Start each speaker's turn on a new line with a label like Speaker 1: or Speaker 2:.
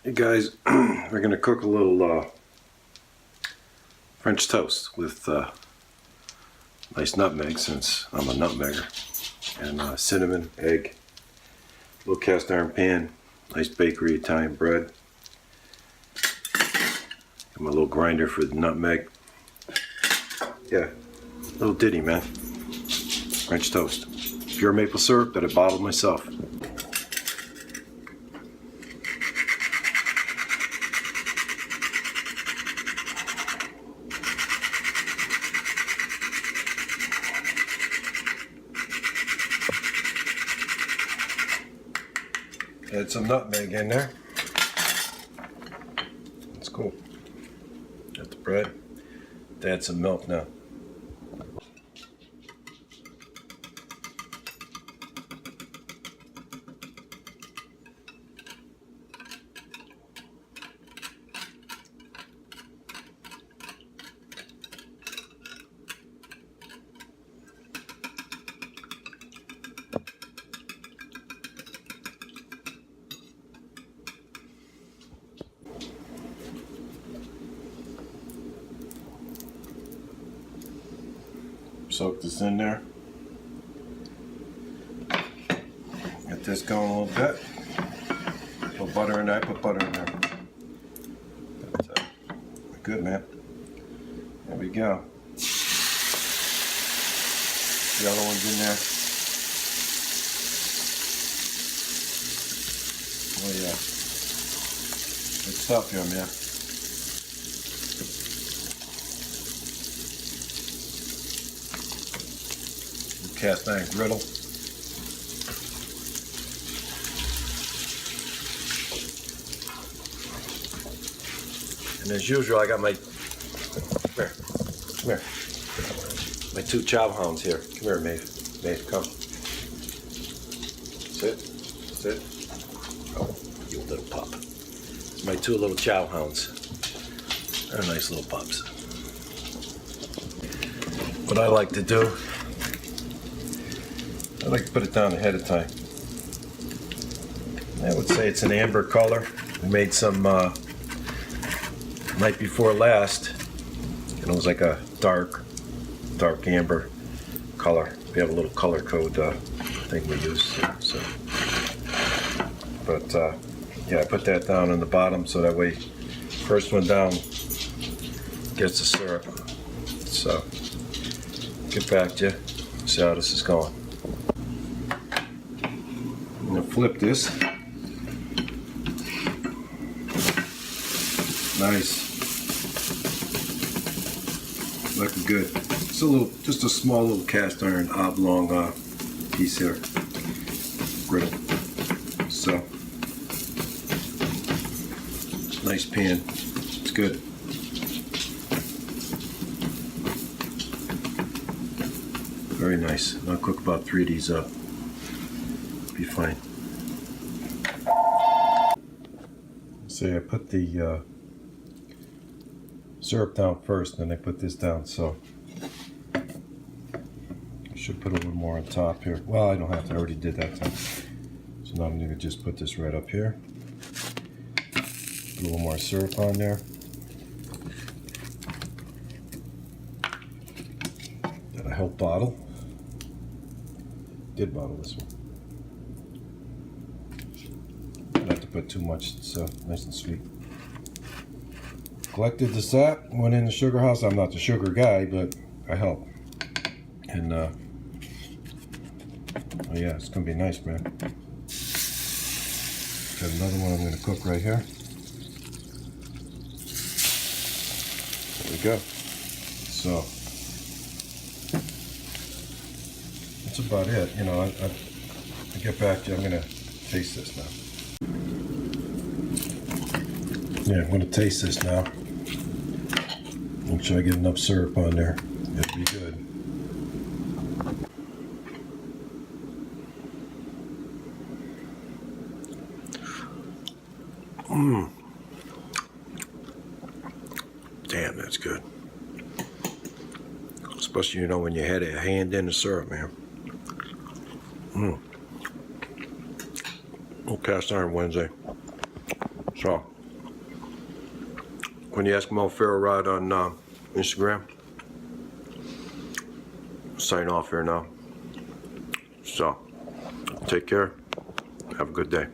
Speaker 1: Hey guys, we're going to cook a little French toast with nice nutmeg, since I'm a nutmegger, and cinnamon, egg, little cast iron pan, nice bakery Italian bread, got my little grinder for the nutmeg. Yeah, little ditty, man. French toast. Pure maple syrup that I bottled myself. Add some nutmeg in there. That's cool. Got the bread. Add some milk now. Soak this in there. Get this going a little bit. Put butter in there. Put butter in there. But, good, man. There we go. The other one's in there. Oh yeah. Good stuff here, man. Cast iron griddle. And as usual, I got my, come here, my two chow hounds here. Come here, Maeve. Maeve, come. Sit. Oh, you little pup. My two little chow hounds. They're nice little pups. What I like to do, I like to put it down ahead of time. I would say it's an amber color. We made some night before last, and it was like a dark amber color. We have a little color code thing we use. So, but yeah, I put that down on the bottom so that way, first one down gets the syrup. So, get back to you. See how this is going. I'm going to flip this. Nice. Looking good. It's just a small little cast iron oblong piece here. Griddle. So, nice pan. It's good. Very nice. I'll cook about 3 of these up. Be fine. See, I put the syrup down first, then I put this down, so I should put a little more on top here. Well, I don't have to, I already did that time. So now I'm going to just put this right up here. Put a little more syrup on there. Then I help bottle. Did bottle this one. Don't have to put too much, it's nice and sweet. Collected the sap, went in the sugar house. I'm not the sugar guy, but I help. And oh yeah, it's gonna be nice, man. Got another one I'm gonna cook right here. There we go. So that's about it. You know, I get back to you. I'm gonna taste this now. Yeah, I'm gonna taste this now. Make sure I get enough syrup on there. It'll be good. Damn, that's good. Especially, you know, when you had a hand in the syrup, man. Oh, cast iron Wednesday. So, when you ask Mo Farrod on Instagram. Sign off here now. So, take care. Have a good day.